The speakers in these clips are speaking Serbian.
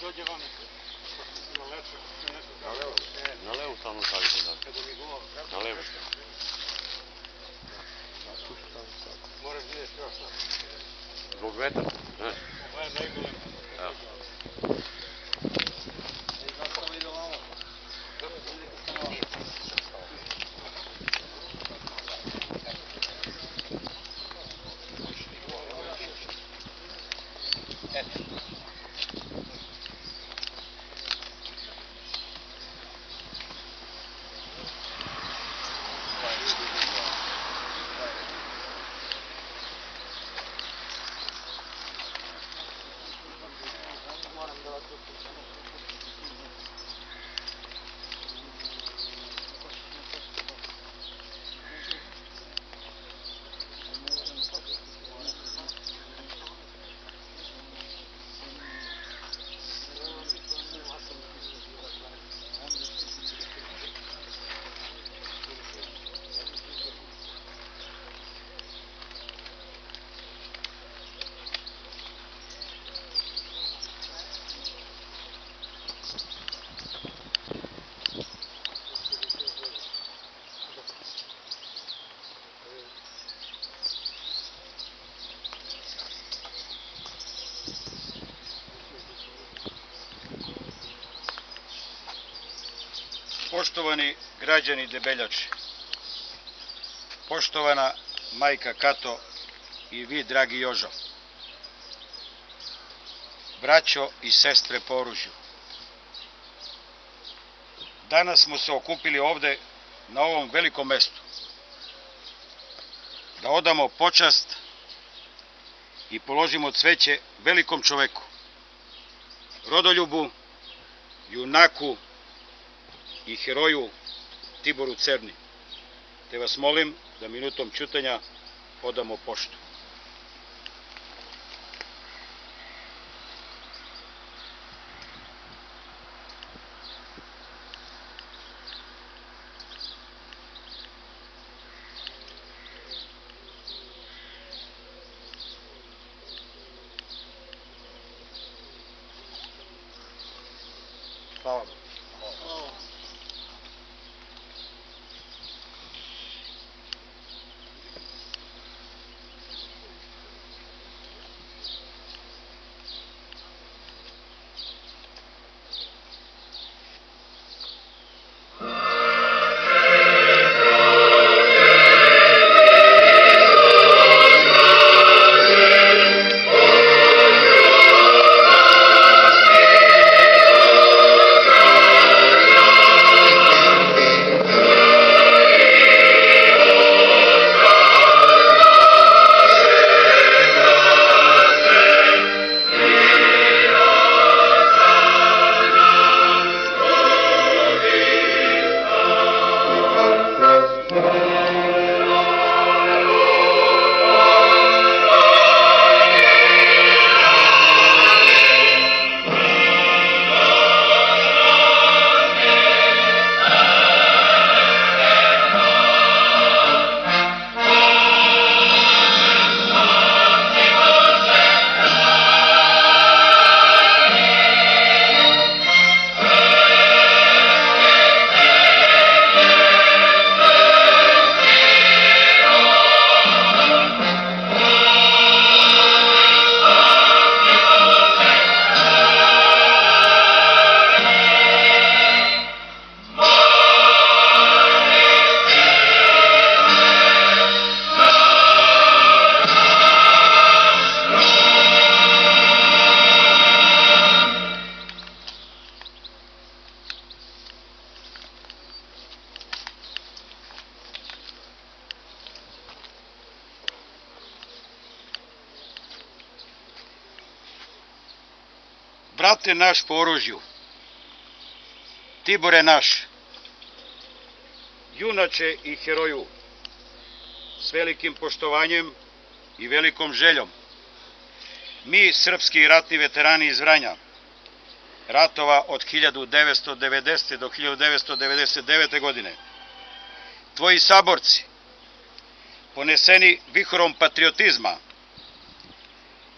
dođe vam na leto, Na levo? Na levo tamo stavite da. kada mi govor. Na levo. Moraš vidjeti još šta. Zbog vetra? Ne. Ovo je najgore. Evo. Poštovani građani Debeljače, poštovana majka Kato i vi, dragi Jožo, braćo i sestre po oružju, danas smo se okupili ovde na ovom velikom mestu da odamo počast i položimo cveće velikom čoveku, rodoljubu, junaku i heroju Tiboru Cerni, te vas molim da minutom ćutanja odamo poštu. Hvala vam. Brate naš po oružju, Tibore naš, junače i heroju, s velikim poštovanjem i velikom željom, mi, srpski ratni veterani iz Vranja, ratova od 1990. do 1999. godine, tvoji saborci, poneseni vihorom patriotizma,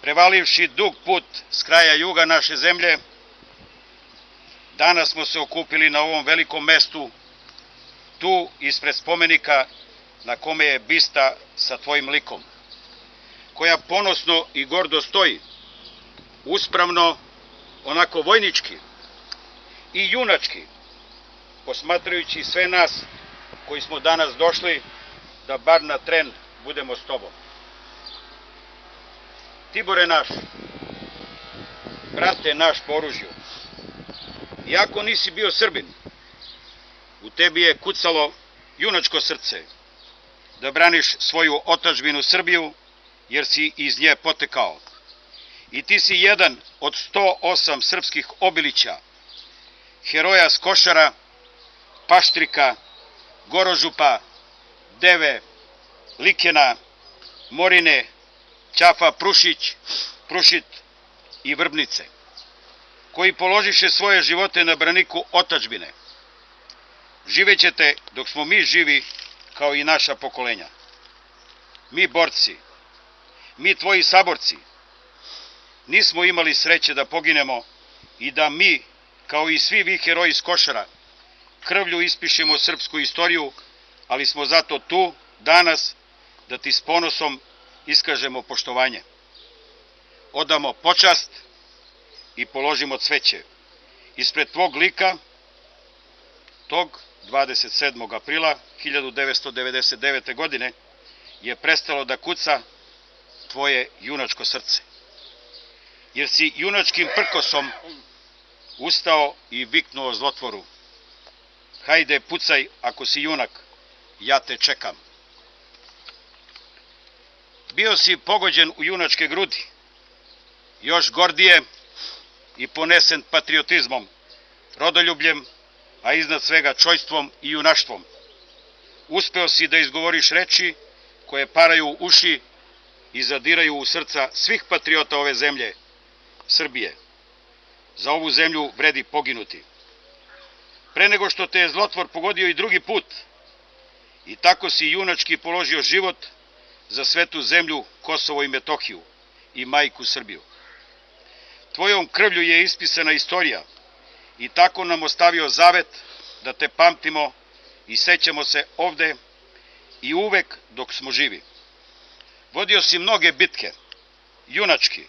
prevalivši dug put s kraja juga naše zemlje, Danas smo se okupili na ovom velikom mestu, tu ispred spomenika na kome je bista sa tvojim likom, koja ponosno i gordo stoji, uspravno, onako vojnički i junački, posmatrajući sve nas koji smo danas došli da bar na tren budemo s tobom. Tibore naš, brate naš po oružju, iako nisi bio Srbin, u tebi je kucalo junačko srce da braniš svoju otadžbinu Srbiju, jer si iz nje potekao. I ti si jedan od 108 srpskih obilića, heroja s Košara, Paštrika, Gorožupa, Deve, Likena, Morine, Ćafa Prušit i Vrbnice, koji položiše svoje živote na braniku otadžbine. Živećete dok smo mi živi, kao i naša pokolenja. Mi borci, mi tvoji saborci, nismo imali sreće da poginemo i da mi, kao i svi vi heroji s Košara, krvlju ispišemo srpsku istoriju, ali smo zato tu danas da ti s ponosom iskažemo poštovanje. Odamo počast i položimo cveće ispred tvog lika, tog 27. aprila 1999. godine je prestalo da kuca tvoje junačko srce. Jer si junačkim prkosom ustao i viknuo zlotvoru: hajde pucaj ako si junak, ja te čekam. Bio si pogođen u junačke grudi, još gordije i ponesen patriotizmom, rodoljubljem, a iznad svega čojstvom i junaštvom. Uspeo si da izgovoriš reči koje paraju uši i zadiraju u srca svih patriota ove zemlje, Srbije. Za ovu zemlju vredi poginuti. Pre nego što te je zlotvor pogodio i drugi put, i tako si junački položio život za svetu zemlju Kosovo i Metohiju i majku Srbiju. Tvojom krvlju je ispisana istorija i tako nam ostavio zavet da te pamtimo i sećamo se ovde i uvek dok smo živi. Vodio si mnoge bitke, junački,